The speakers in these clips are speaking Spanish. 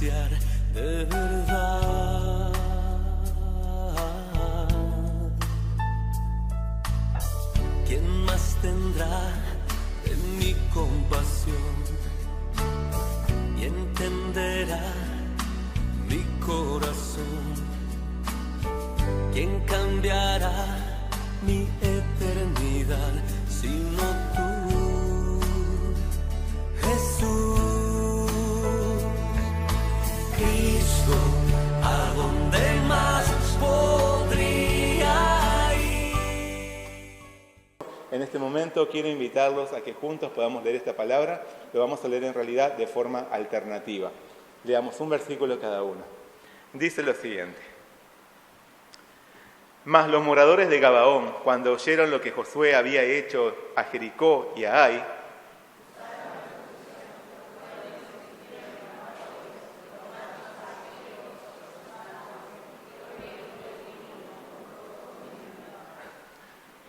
apreciar de verdad. ¿Quién más tendrá de mi compasión y entenderá mi corazón? ¿Quién cambiará mi eternidad sino tú, Jesús? Cristo, ¿a dónde más podría ir? En este momento quiero invitarlos a que juntos podamos leer esta palabra. Lo vamos a leer en realidad de forma alternativa. Leamos un versículo cada uno. Dice lo siguiente: Mas los moradores de Gabaón, cuando oyeron lo que Josué había hecho a Jericó y a Ai,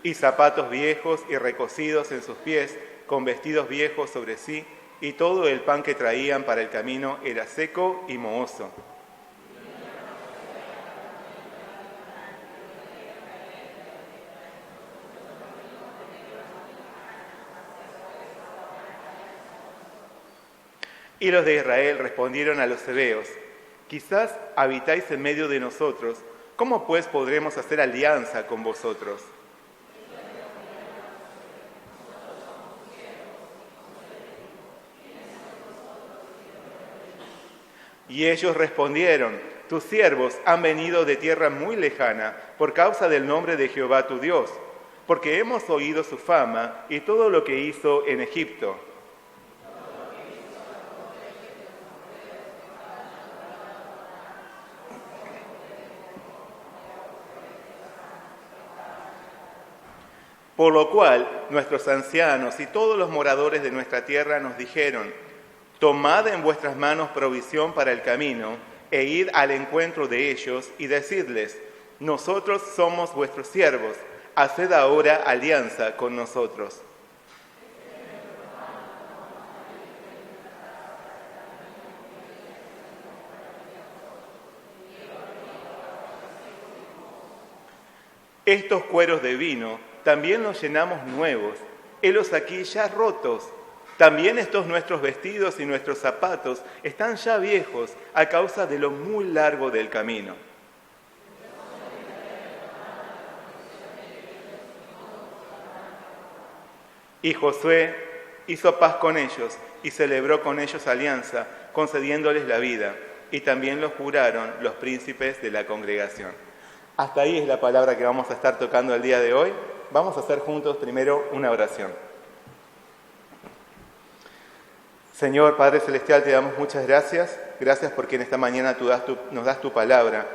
y zapatos viejos y recocidos en sus pies, con vestidos viejos sobre sí, y todo el pan que traían para el camino era seco y mohoso. Y los de Israel respondieron a los hebeos: quizás habitáis en medio de nosotros, ¿cómo pues podremos hacer alianza con vosotros? Y ellos respondieron: tus siervos han venido de tierra muy lejana por causa del nombre de Jehová tu Dios, porque hemos oído su fama y todo lo que hizo en Egipto. Por lo cual nuestros ancianos y todos los moradores de nuestra tierra nos dijeron: tomad en vuestras manos provisión para el camino, e id al encuentro de ellos, y decidles: nosotros somos vuestros siervos, haced ahora alianza con nosotros. Estos cueros de vino también los llenamos nuevos, helos aquí ya rotos. También estos nuestros vestidos y nuestros zapatos están ya viejos a causa de lo muy largo del camino. Y Josué hizo paz con ellos y celebró con ellos alianza, concediéndoles la vida, y también lo juraron los príncipes de la congregación. Hasta ahí es la palabra que vamos a estar tocando el día de hoy. Vamos a hacer juntos primero una oración. Señor Padre Celestial, te damos muchas gracias. Gracias porque en esta mañana nos das tu palabra,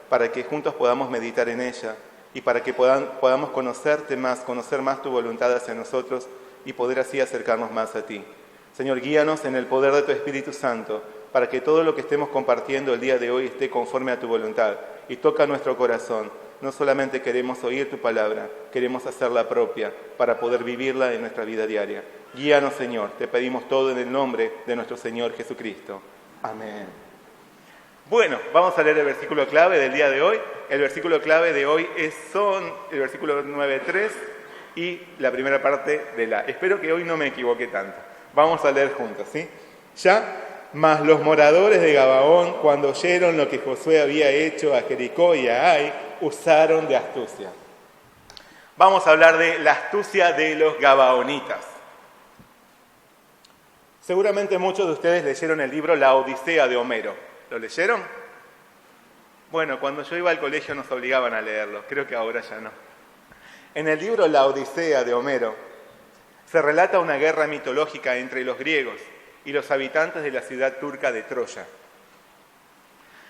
para que juntos podamos meditar en ella y para que podamos conocerte más, conocer más tu voluntad hacia nosotros y poder así acercarnos más a ti. Señor, guíanos en el poder de tu Espíritu Santo, para que todo lo que estemos compartiendo el día de hoy esté conforme a tu voluntad y toca nuestro corazón. No solamente queremos oír tu palabra, queremos hacerla propia para poder vivirla en nuestra vida diaria. Guíanos, Señor, te pedimos todo en el nombre de nuestro Señor Jesucristo. Amén. Bueno, vamos a leer el versículo clave del día de hoy. El versículo clave de hoy son el versículo 9:3 y la primera parte de la. Espero que hoy no me equivoque tanto. Vamos a leer juntos, ¿sí? Mas los moradores de Gabaón, cuando oyeron lo que Josué había hecho a Jericó y a Ai, usaron de astucia. Vamos a hablar de la astucia de los gabaonitas. Seguramente muchos de ustedes leyeron el libro La Odisea de Homero. ¿Lo leyeron? Bueno, cuando yo iba al colegio nos obligaban a leerlo. Creo que ahora ya no. En el libro La Odisea de Homero se relata una guerra mitológica entre los griegos y los habitantes de la ciudad turca de Troya.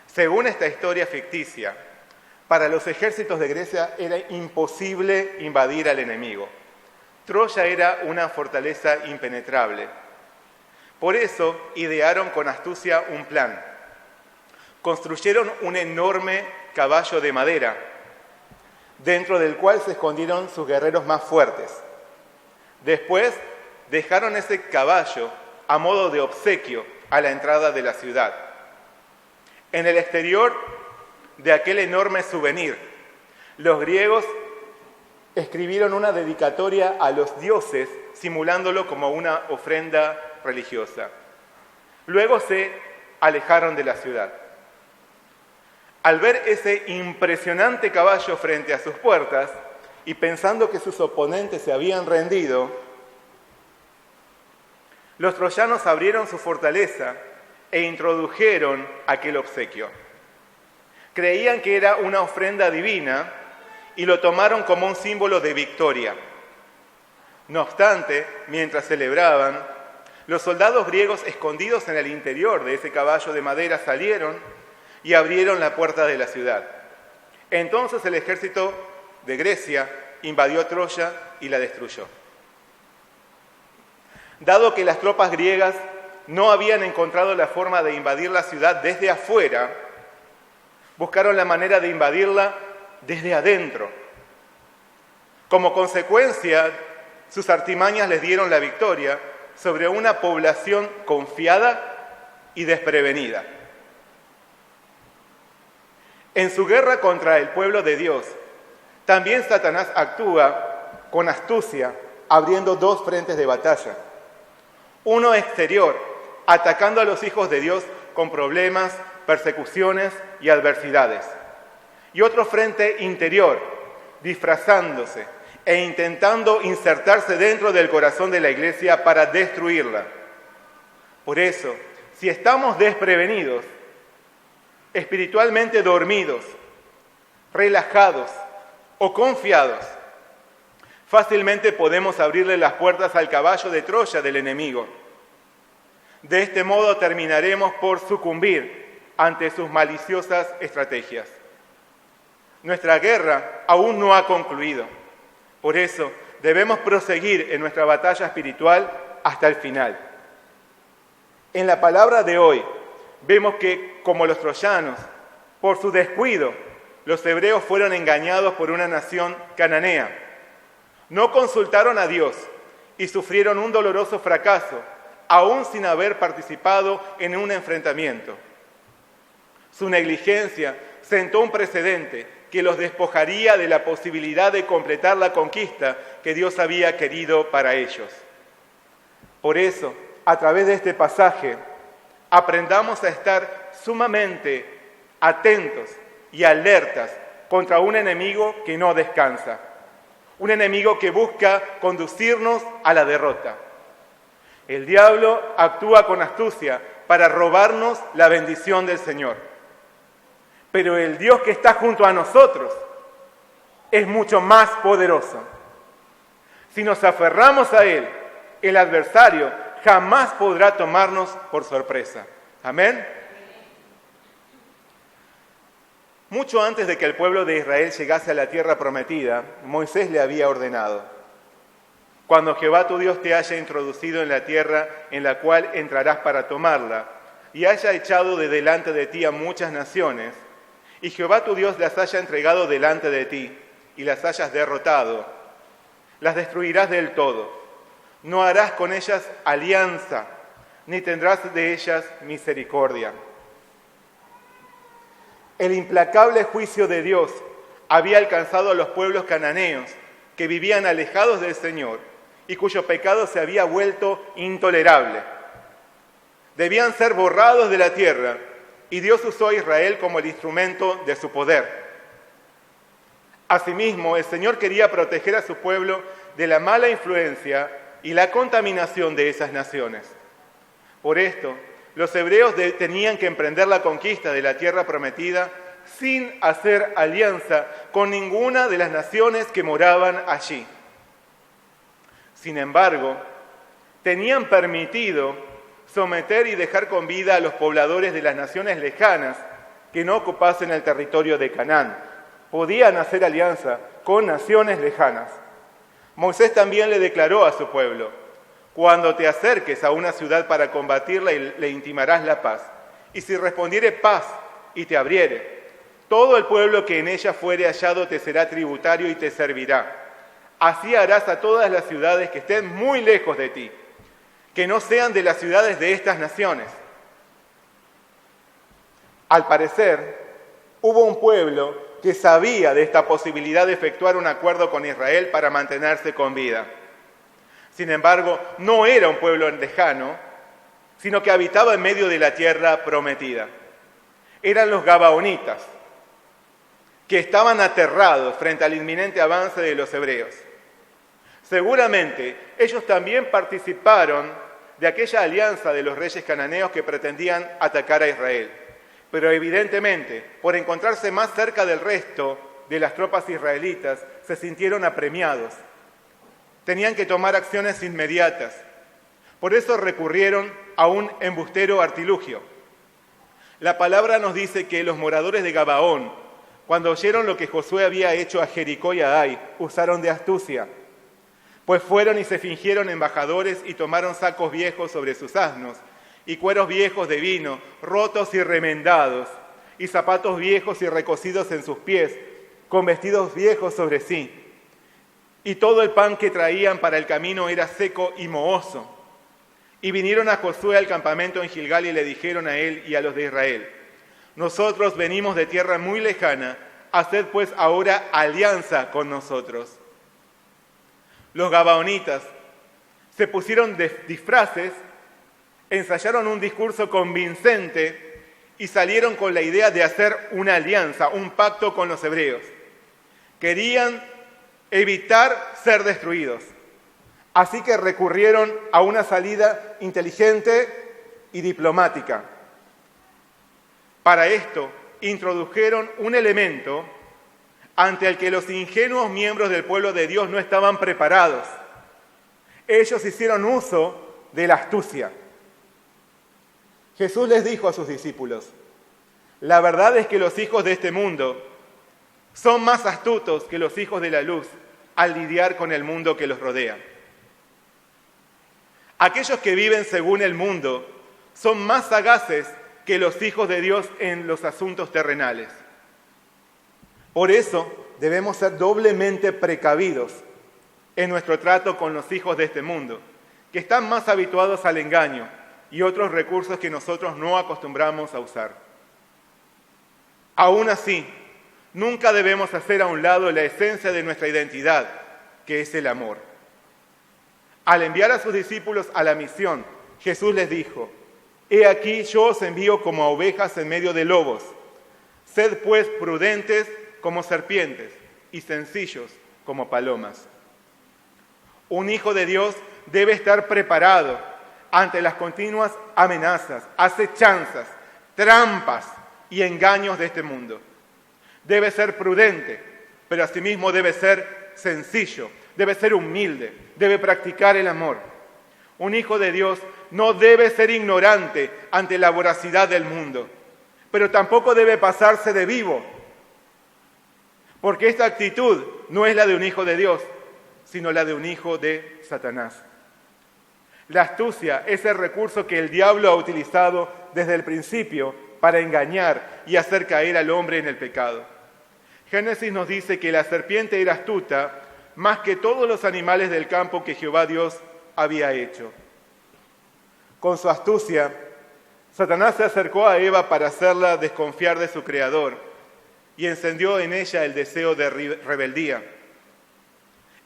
Según esta historia ficticia, para los ejércitos de Grecia era imposible invadir al enemigo. Troya era una fortaleza impenetrable. Por eso idearon con astucia un plan. Construyeron un enorme caballo de madera, dentro del cual se escondieron sus guerreros más fuertes. Después dejaron ese caballo a modo de obsequio a la entrada de la ciudad. En el exterior de aquel enorme souvenir, los griegos escribieron una dedicatoria a los dioses, simulándolo como una ofrenda religiosa. Luego se alejaron de la ciudad. Al ver ese impresionante caballo frente a sus puertas y pensando que sus oponentes se habían rendido, los troyanos abrieron su fortaleza e introdujeron aquel obsequio. Creían que era una ofrenda divina y lo tomaron como un símbolo de victoria. No obstante, mientras celebraban, los soldados griegos escondidos en el interior de ese caballo de madera salieron y abrieron la puerta de la ciudad. Entonces el ejército de Grecia invadió Troya y la destruyó. Dado que las tropas griegas no habían encontrado la forma de invadir la ciudad desde afuera, buscaron la manera de invadirla desde adentro. Como consecuencia, sus artimañas les dieron la victoria sobre una población confiada y desprevenida. En su guerra contra el pueblo de Dios, también Satanás actúa con astucia, abriendo dos frentes de batalla. Uno exterior, atacando a los hijos de Dios con problemas, persecuciones y adversidades. Y otro frente interior, disfrazándose e intentando insertarse dentro del corazón de la iglesia para destruirla. Por eso, si estamos desprevenidos, espiritualmente dormidos, relajados o confiados, fácilmente podemos abrirle las puertas al caballo de Troya del enemigo. De este modo terminaremos por sucumbir ante sus maliciosas estrategias. Nuestra guerra aún no ha concluido. Por eso debemos proseguir en nuestra batalla espiritual hasta el final. En la palabra de hoy vemos que, como los troyanos, por su descuido, los hebreos fueron engañados por una nación cananea. No consultaron a Dios y sufrieron un doloroso fracaso, aún sin haber participado en un enfrentamiento. Su negligencia sentó un precedente que los despojaría de la posibilidad de completar la conquista que Dios había querido para ellos. Por eso, a través de este pasaje, aprendamos a estar sumamente atentos y alertas contra un enemigo que no descansa, un enemigo que busca conducirnos a la derrota. El diablo actúa con astucia para robarnos la bendición del Señor. Pero el Dios que está junto a nosotros es mucho más poderoso. Si nos aferramos a Él, el adversario jamás podrá tomarnos por sorpresa. Amén. Mucho antes de que el pueblo de Israel llegase a la tierra prometida, Moisés le había ordenado: cuando Jehová tu Dios te haya introducido en la tierra en la cual entrarás para tomarla, y haya echado de delante de ti a muchas naciones, y Jehová tu Dios las haya entregado delante de ti, y las hayas derrotado, las destruirás del todo. No harás con ellas alianza, ni tendrás de ellas misericordia. El implacable juicio de Dios había alcanzado a los pueblos cananeos que vivían alejados del Señor y cuyo pecado se había vuelto intolerable. Debían ser borrados de la tierra, y Dios usó a Israel como el instrumento de su poder. Asimismo, el Señor quería proteger a su pueblo de la mala influencia y la contaminación de esas naciones. Por esto, los hebreos tenían que emprender la conquista de la tierra prometida sin hacer alianza con ninguna de las naciones que moraban allí. Sin embargo, tenían permitido someter y dejar con vida a los pobladores de las naciones lejanas que no ocupasen el territorio de Canaán. Podían hacer alianza con naciones lejanas. Moisés también le declaró a su pueblo: cuando te acerques a una ciudad para combatirla, le intimarás la paz. Y si respondiere paz y te abriere, todo el pueblo que en ella fuere hallado te será tributario y te servirá. Así harás a todas las ciudades que estén muy lejos de ti, que no sean de las ciudades de estas naciones. Al parecer, hubo un pueblo que sabía de esta posibilidad de efectuar un acuerdo con Israel para mantenerse con vida. Sin embargo, no era un pueblo lejano, sino que habitaba en medio de la tierra prometida. Eran los gabaonitas, que estaban aterrados frente al inminente avance de los hebreos. Seguramente ellos también participaron de aquella alianza de los reyes cananeos que pretendían atacar a Israel. Pero evidentemente, por encontrarse más cerca del resto de las tropas israelitas, se sintieron apremiados. Tenían que tomar acciones inmediatas. Por eso recurrieron a un embustero artilugio. La palabra nos dice que los moradores de Gabaón, cuando oyeron lo que Josué había hecho a Jericó y a Ai, usaron de astucia. Pues fueron y se fingieron embajadores y tomaron sacos viejos sobre sus asnos, y cueros viejos de vino, rotos y remendados, y zapatos viejos y recocidos en sus pies, con vestidos viejos sobre sí. Y todo el pan que traían para el camino era seco y mohoso. Y vinieron a Josué al campamento en Gilgal y le dijeron a él y a los de Israel: nosotros venimos de tierra muy lejana, haced pues ahora alianza con nosotros. Los gabaonitas se pusieron de disfraces, ensayaron un discurso convincente y salieron con la idea de hacer una alianza, un pacto con los hebreos. Querían evitar ser destruidos. Así que recurrieron a una salida inteligente y diplomática. Para esto, introdujeron un elemento ante el que los ingenuos miembros del pueblo de Dios no estaban preparados. Ellos hicieron uso de la astucia. Jesús les dijo a sus discípulos: la verdad es que los hijos de este mundo son más astutos que los hijos de la luz al lidiar con el mundo que los rodea. Aquellos que viven según el mundo son más sagaces que los hijos de Dios en los asuntos terrenales. Por eso debemos ser doblemente precavidos en nuestro trato con los hijos de este mundo, que están más habituados al engaño y otros recursos que nosotros no acostumbramos a usar. Aún así, nunca debemos hacer a un lado la esencia de nuestra identidad, que es el amor. Al enviar a sus discípulos a la misión, Jesús les dijo: he aquí yo os envío como a ovejas en medio de lobos. Sed pues prudentes como serpientes y sencillos como palomas. Un hijo de Dios debe estar preparado ante las continuas amenazas, acechanzas, trampas y engaños de este mundo. Debe ser prudente, pero asimismo debe ser sencillo, debe ser humilde, debe practicar el amor. Un hijo de Dios no debe ser ignorante ante la voracidad del mundo, pero tampoco debe pasarse de vivo, porque esta actitud no es la de un hijo de Dios, sino la de un hijo de Satanás. La astucia es el recurso que el diablo ha utilizado desde el principio para engañar y hacer caer al hombre en el pecado. Génesis nos dice que la serpiente era astuta más que todos los animales del campo que Jehová Dios había hecho. Con su astucia, Satanás se acercó a Eva para hacerla desconfiar de su Creador y encendió en ella el deseo de rebeldía.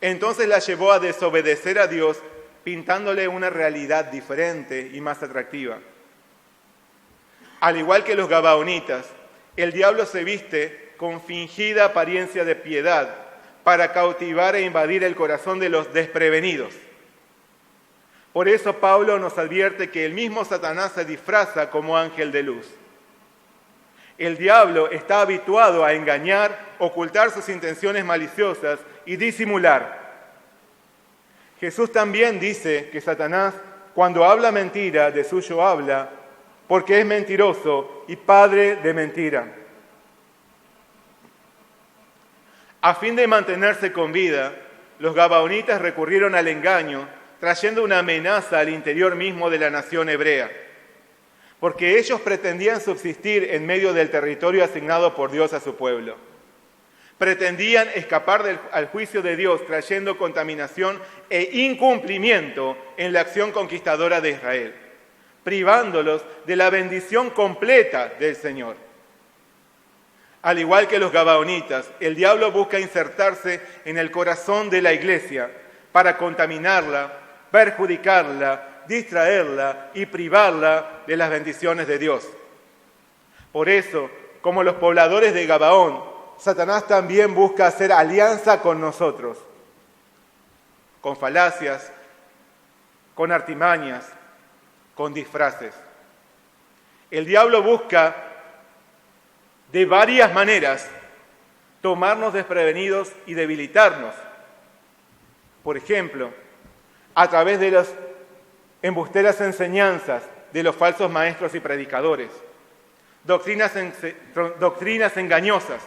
Entonces la llevó a desobedecer a Dios, pintándole una realidad diferente y más atractiva. Al igual que los gabaonitas, el diablo se viste con fingida apariencia de piedad para cautivar e invadir el corazón de los desprevenidos. Por eso Pablo nos advierte que el mismo Satanás se disfraza como ángel de luz. El diablo está habituado a engañar, ocultar sus intenciones maliciosas y disimular. Jesús también dice que Satanás, cuando habla mentira, de suyo habla, porque es mentiroso y padre de mentira. A fin de mantenerse con vida, los gabaonitas recurrieron al engaño, trayendo una amenaza al interior mismo de la nación hebrea, porque ellos pretendían subsistir en medio del territorio asignado por Dios a su pueblo. Pretendían escapar al juicio de Dios, trayendo contaminación e incumplimiento en la acción conquistadora de Israel, privándolos de la bendición completa del Señor. Al igual que los gabaonitas, el diablo busca insertarse en el corazón de la iglesia para contaminarla, perjudicarla, distraerla y privarla de las bendiciones de Dios. Por eso, como los pobladores de Gabaón, Satanás también busca hacer alianza con nosotros, con falacias, con artimañas, con disfraces. El diablo busca de varias maneras tomarnos desprevenidos y debilitarnos. Por ejemplo, a través de las embusteras enseñanzas de los falsos maestros y predicadores, doctrinas engañosas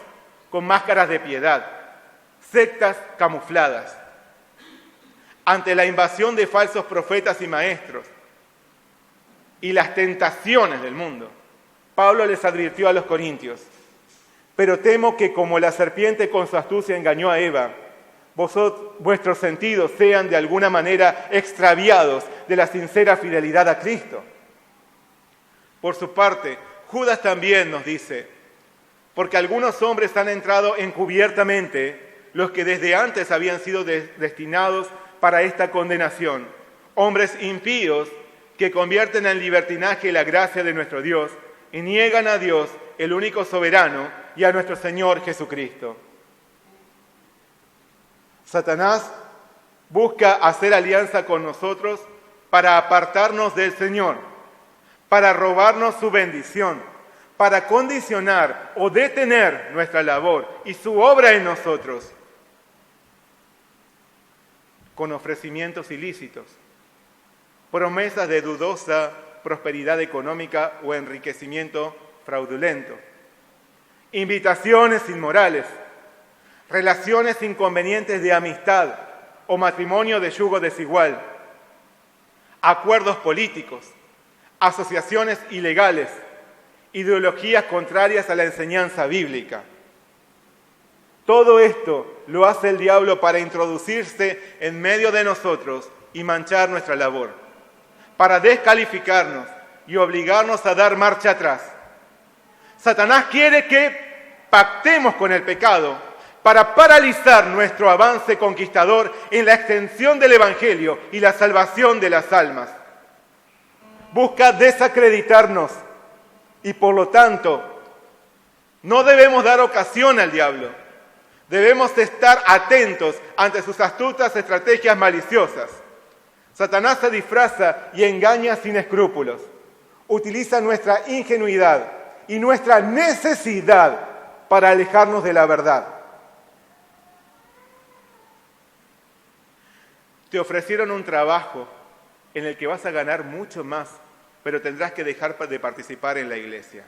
con máscaras de piedad, sectas camufladas. Ante la invasión de falsos profetas y maestros y las tentaciones del mundo, Pablo les advirtió a los corintios: pero temo que como la serpiente con su astucia engañó a Eva, vuestros sentidos sean de alguna manera extraviados de la sincera fidelidad a Cristo. Por su parte, Judas también nos dice: porque algunos hombres han entrado encubiertamente, los que desde antes habían sido destinados para esta condenación, hombres impíos que convierten en libertinaje la gracia de nuestro Dios y niegan a Dios, el único soberano, y a nuestro Señor Jesucristo. Satanás busca hacer alianza con nosotros para apartarnos del Señor, para robarnos su bendición, para condicionar o detener nuestra labor y su obra en nosotros, con ofrecimientos ilícitos, promesas de dudosa prosperidad económica o enriquecimiento fraudulento, invitaciones inmorales, relaciones inconvenientes de amistad o matrimonio de yugo desigual, acuerdos políticos, asociaciones ilegales, ideologías contrarias a la enseñanza bíblica. Todo esto lo hace el diablo para introducirse en medio de nosotros y manchar nuestra labor, para descalificarnos y obligarnos a dar marcha atrás. Satanás quiere que pactemos con el pecado para paralizar nuestro avance conquistador en la extensión del Evangelio y la salvación de las almas. Busca desacreditarnos y por lo tanto no debemos dar ocasión al diablo. Debemos estar atentos ante sus astutas estrategias maliciosas. Satanás se disfraza y engaña sin escrúpulos. Utiliza nuestra ingenuidad y nuestra necesidad para alejarnos de la verdad. Te ofrecieron un trabajo en el que vas a ganar mucho más, pero tendrás que dejar de participar en la iglesia.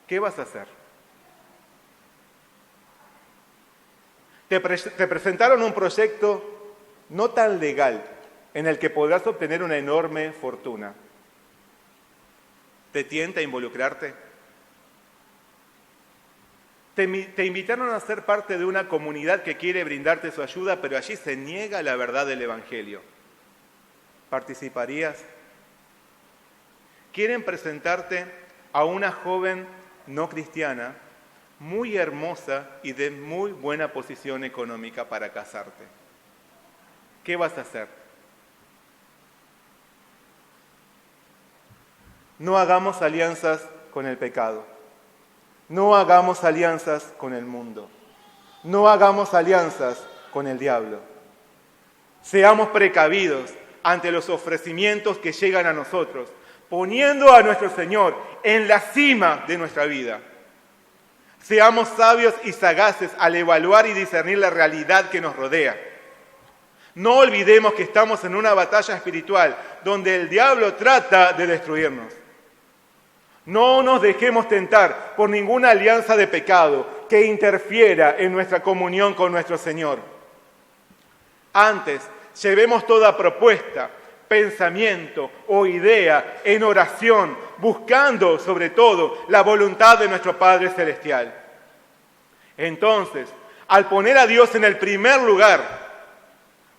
¿Qué vas a hacer? Te presentaron un proyecto no tan legal en el que podrás obtener una enorme fortuna. ¿Te tienta involucrarte? Te invitaron a ser parte de una comunidad que quiere brindarte su ayuda, pero allí se niega la verdad del Evangelio. ¿Participarías? Quieren presentarte a una joven no cristiana, muy hermosa y de muy buena posición económica para casarte. ¿Qué vas a hacer? No hagamos alianzas con el pecado. No hagamos alianzas con el mundo. No hagamos alianzas con el diablo. Seamos precavidos ante los ofrecimientos que llegan a nosotros, poniendo a nuestro Señor en la cima de nuestra vida. Seamos sabios y sagaces al evaluar y discernir la realidad que nos rodea. No olvidemos que estamos en una batalla espiritual donde el diablo trata de destruirnos. No nos dejemos tentar por ninguna alianza de pecado que interfiera en nuestra comunión con nuestro Señor. Antes, llevemos toda propuesta, pensamiento o idea en oración, buscando sobre todo la voluntad de nuestro Padre Celestial. Entonces, al poner a Dios en el primer lugar,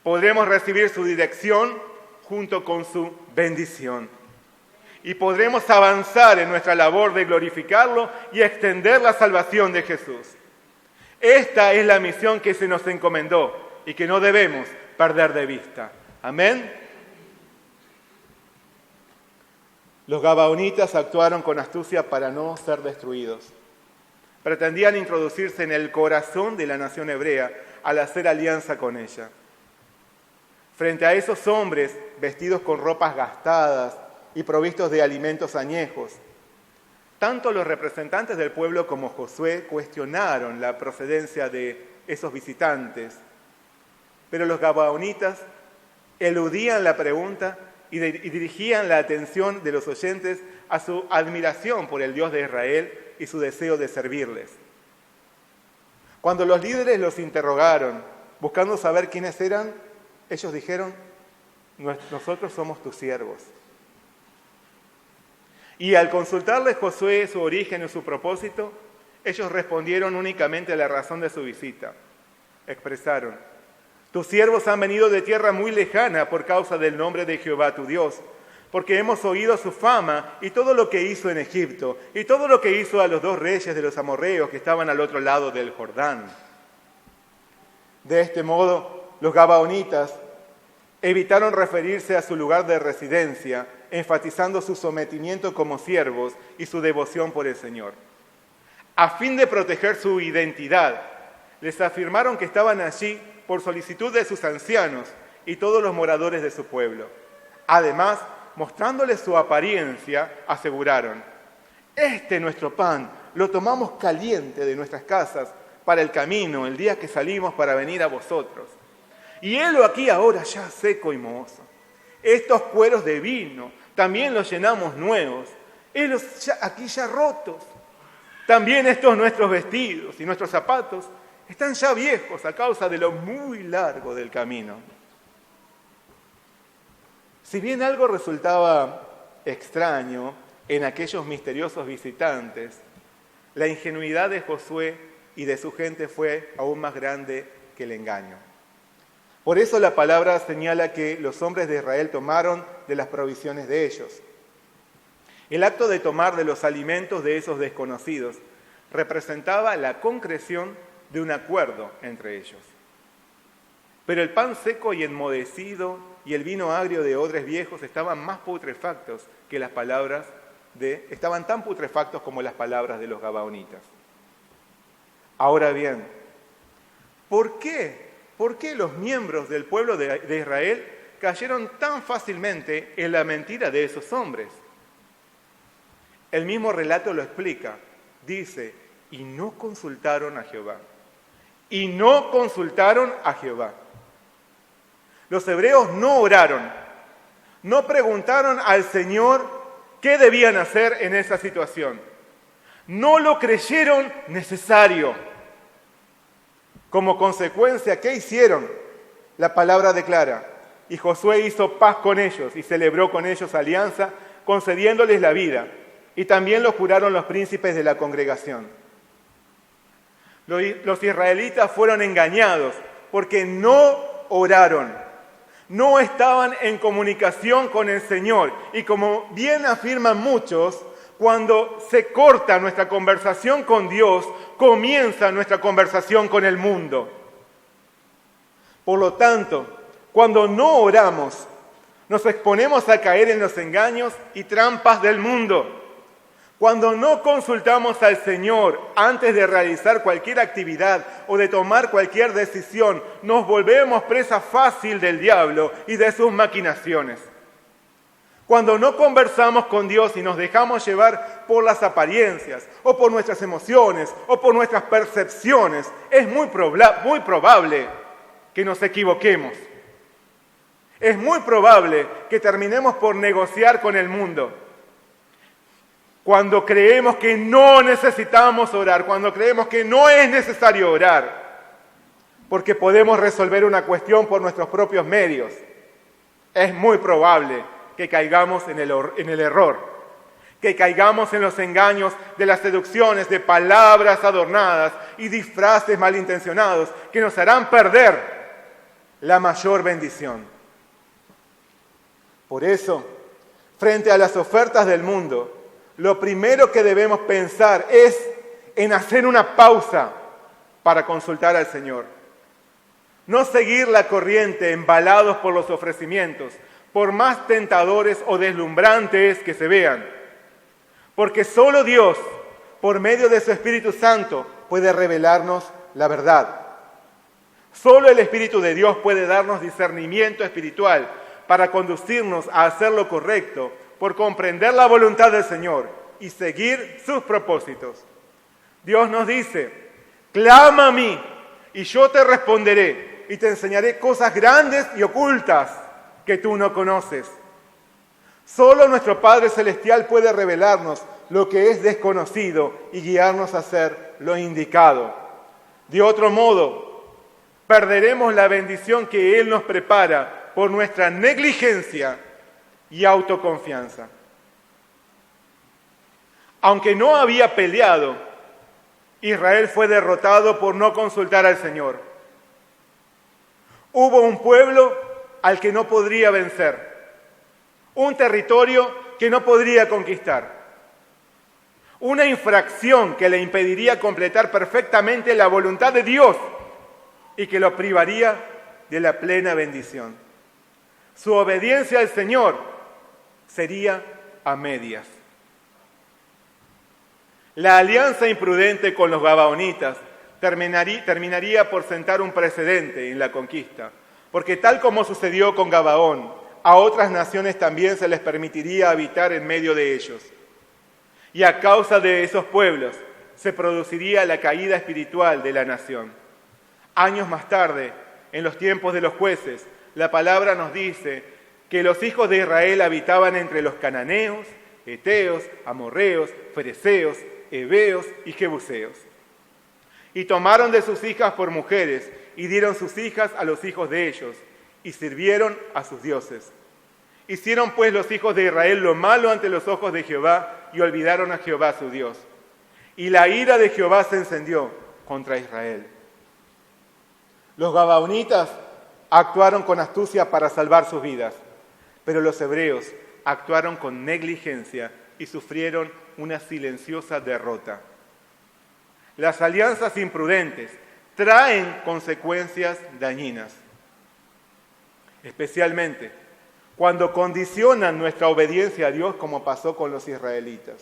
podremos recibir su dirección junto con su bendición. y podremos avanzar en nuestra labor de glorificarlo y extender la salvación de Jesús. Esta es la misión que se nos encomendó y que no debemos perder de vista. Amén. Los gabaonitas actuaron con astucia para no ser destruidos. Pretendían introducirse en el corazón de la nación hebrea al hacer alianza con ella. Frente a esos hombres vestidos con ropas gastadas y provistos de alimentos añejos, tanto los representantes del pueblo como Josué cuestionaron la procedencia de esos visitantes, pero los gabaonitas eludían la pregunta y dirigían la atención de los oyentes a su admiración por el Dios de Israel y su deseo de servirles. Cuando los líderes los interrogaron, buscando saber quiénes eran, ellos dijeron: nosotros somos tus siervos. Y al consultarles Josué su origen y su propósito, ellos respondieron únicamente a la razón de su visita. Expresaron: tus siervos han venido de tierra muy lejana por causa del nombre de Jehová tu Dios, porque hemos oído su fama y todo lo que hizo en Egipto, y todo lo que hizo a los 2 reyes de los amorreos que estaban al otro lado del Jordán. De este modo, los gabaonitas evitaron referirse a su lugar de residencia, enfatizando su sometimiento como siervos y su devoción por el Señor. A fin de proteger su identidad, les afirmaron que estaban allí por solicitud de sus ancianos y todos los moradores de su pueblo. Además, mostrándoles su apariencia, aseguraron: este nuestro pan lo tomamos caliente de nuestras casas para el camino, el día que salimos para venir a vosotros. Y helo aquí ahora ya seco y mohoso. Estos cueros de vino también los llenamos nuevos, helos aquí ya rotos. También estos nuestros vestidos y nuestros zapatos están ya viejos a causa de lo muy largo del camino. Si bien algo resultaba extraño en aquellos misteriosos visitantes, la ingenuidad de Josué y de su gente fue aún más grande que el engaño. Por eso la palabra señala que los hombres de Israel tomaron de las provisiones de ellos. El acto de tomar de los alimentos de esos desconocidos representaba la concreción de un acuerdo entre ellos. Pero el pan seco y enmudecido y el vino agrio de odres viejos estaban más putrefactos que las palabras estaban tan putrefactos como las palabras de los gabaonitas. Ahora bien, ¿por qué los miembros del pueblo de Israel cayeron tan fácilmente en la mentira de esos hombres? El mismo relato lo explica. Dice: y no consultaron a Jehová. Y no consultaron a Jehová. Los hebreos no oraron, no preguntaron al Señor qué debían hacer en esa situación. No lo creyeron necesario. Como consecuencia, ¿qué hicieron? La palabra declara: y Josué hizo paz con ellos y celebró con ellos alianza, concediéndoles la vida. Y también lo juraron los príncipes de la congregación. Los israelitas fueron engañados porque no oraron. No estaban en comunicación con el Señor. Y como bien afirman muchos, cuando se corta nuestra conversación con Dios, comienza nuestra conversación con el mundo. Por lo tanto, cuando no oramos, nos exponemos a caer en los engaños y trampas del mundo. Cuando no consultamos al Señor antes de realizar cualquier actividad o de tomar cualquier decisión, nos volvemos presa fácil del diablo y de sus maquinaciones. Cuando no conversamos con Dios y nos dejamos llevar por las apariencias, o por nuestras emociones, o por nuestras percepciones, es muy probable que nos equivoquemos. Es muy probable que terminemos por negociar con el mundo. Cuando creemos que no necesitamos orar, cuando creemos que no es necesario orar, porque podemos resolver una cuestión por nuestros propios medios, es muy probable que caigamos en el error, que caigamos en los engaños de las seducciones de palabras adornadas y disfraces malintencionados que nos harán perder la mayor bendición. Por eso, frente a las ofertas del mundo, lo primero que debemos pensar es en hacer una pausa para consultar al Señor. No seguir la corriente embalados por los ofrecimientos, por más tentadores o deslumbrantes que se vean. Porque solo Dios, por medio de su Espíritu Santo, puede revelarnos la verdad. Solo el Espíritu de Dios puede darnos discernimiento espiritual para conducirnos a hacer lo correcto, por comprender la voluntad del Señor y seguir sus propósitos. Dios nos dice: clama a mí y yo te responderé y te enseñaré cosas grandes y ocultas que tú no conoces. Solo nuestro Padre Celestial puede revelarnos lo que es desconocido y guiarnos a hacer lo indicado. De otro modo, perderemos la bendición que Él nos prepara por nuestra negligencia y autoconfianza. Aunque no había peleado, Israel fue derrotado por no consultar al Señor. Hubo un pueblo al que no podría vencer, un territorio que no podría conquistar, una infracción que le impediría completar perfectamente la voluntad de Dios y que lo privaría de la plena bendición. Su obediencia al Señor sería a medias. La alianza imprudente con los gabaonitas terminaría por sentar un precedente en la conquista, porque tal como sucedió con Gabaón, a otras naciones también se les permitiría habitar en medio de ellos. Y a causa de esos pueblos se produciría la caída espiritual de la nación. Años más tarde, en los tiempos de los jueces, la palabra nos dice que los hijos de Israel habitaban entre los cananeos, heteos, amorreos, fereceos, heveos y jebuseos. Y tomaron de sus hijas por mujeres y dieron sus hijas a los hijos de ellos y sirvieron a sus dioses. Hicieron pues los hijos de Israel lo malo ante los ojos de Jehová y olvidaron a Jehová su Dios. Y la ira de Jehová se encendió contra Israel. Los gabaonitas actuaron con astucia para salvar sus vidas, pero los hebreos actuaron con negligencia y sufrieron una silenciosa derrota. Las alianzas imprudentes traen consecuencias dañinas, especialmente cuando condicionan nuestra obediencia a Dios, como pasó con los israelitas.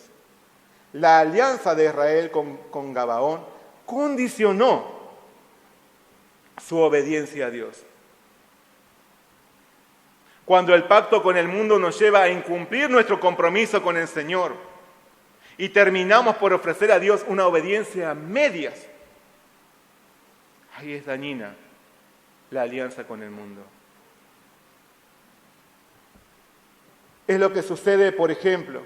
La alianza de Israel con Gabaón condicionó su obediencia a Dios. Cuando el pacto con el mundo nos lleva a incumplir nuestro compromiso con el Señor y terminamos por ofrecer a Dios una obediencia a medias, ahí es dañina la alianza con el mundo. Es lo que sucede, por ejemplo,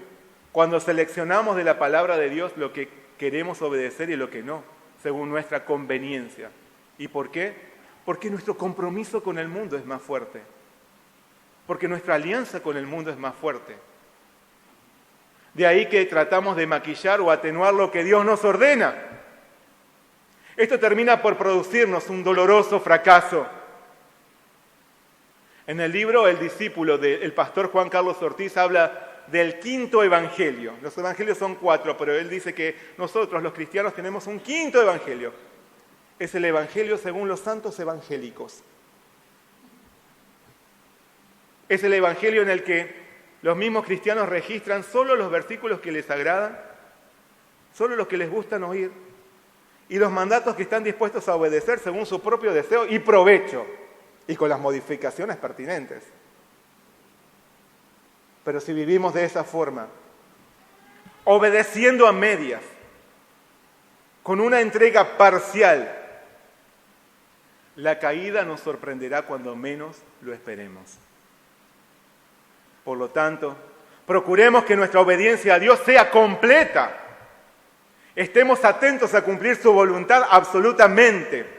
cuando seleccionamos de la palabra de Dios lo que queremos obedecer y lo que no, según nuestra conveniencia. ¿Y por qué? Porque nuestro compromiso con el mundo es más fuerte. Porque nuestra alianza con el mundo es más fuerte. De ahí que tratamos de maquillar o atenuar lo que Dios nos ordena. Esto termina por producirnos un doloroso fracaso. En el libro El discípulo del pastor Juan Carlos Ortiz habla del quinto evangelio. Los evangelios son 4, pero él dice que nosotros los cristianos tenemos un quinto evangelio. Es el evangelio según los santos evangélicos. Es el evangelio en el que los mismos cristianos registran solo los versículos que les agradan, solo los que les gustan oír, y los mandatos que están dispuestos a obedecer según su propio deseo y provecho, y con las modificaciones pertinentes. Pero si vivimos de esa forma, obedeciendo a medias, con una entrega parcial, la caída nos sorprenderá cuando menos lo esperemos. Por lo tanto, procuremos que nuestra obediencia a Dios sea completa. Estemos atentos a cumplir su voluntad absolutamente.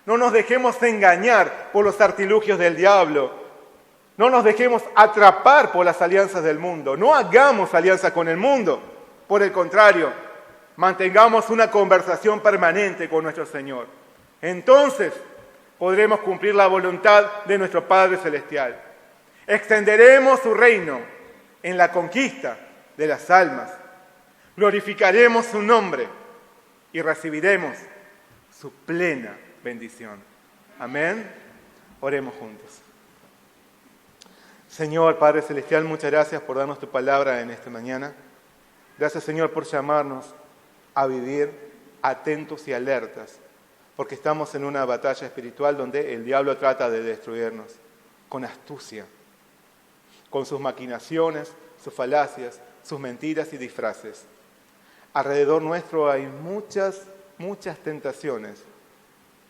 No nos dejemos engañar por los artilugios del diablo. No nos dejemos atrapar por las alianzas del mundo. No hagamos alianza con el mundo. Por el contrario, mantengamos una conversación permanente con nuestro Señor. Entonces podremos cumplir la voluntad de nuestro Padre Celestial. Extenderemos su reino en la conquista de las almas. Glorificaremos su nombre y recibiremos su plena bendición. Amén. Oremos juntos. Señor, Padre Celestial, muchas gracias por darnos tu palabra en esta mañana. Gracias, Señor, por llamarnos a vivir atentos y alertas, porque estamos en una batalla espiritual donde el diablo trata de destruirnos con astucia, con sus maquinaciones, sus falacias, sus mentiras y disfraces. Alrededor nuestro hay muchas tentaciones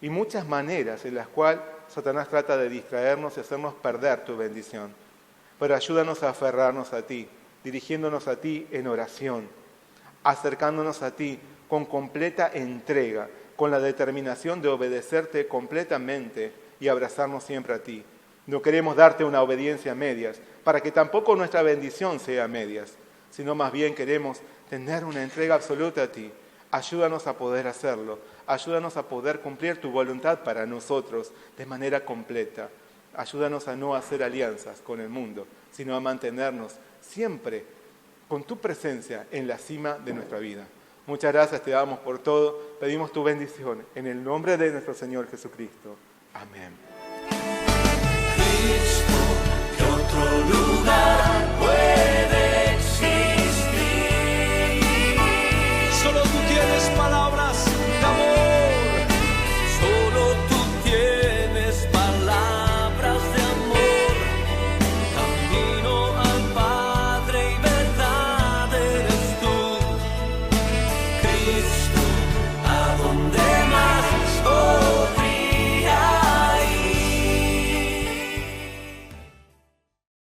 y muchas maneras en las cuales Satanás trata de distraernos y hacernos perder tu bendición. Pero ayúdanos a aferrarnos a ti, dirigiéndonos a ti en oración, acercándonos a ti con completa entrega, con la determinación de obedecerte completamente y abrazarnos siempre a ti. No queremos darte una obediencia a medias, para que tampoco nuestra bendición sea a medias, sino más bien queremos tener una entrega absoluta a ti. Ayúdanos a poder hacerlo, ayúdanos a poder cumplir tu voluntad para nosotros de manera completa. Ayúdanos a no hacer alianzas con el mundo, sino a mantenernos siempre con tu presencia en la cima de nuestra vida. Muchas gracias, te damos por todo, pedimos tu bendición en el nombre de nuestro Señor Jesucristo. Amén. Cristo, que otro lugar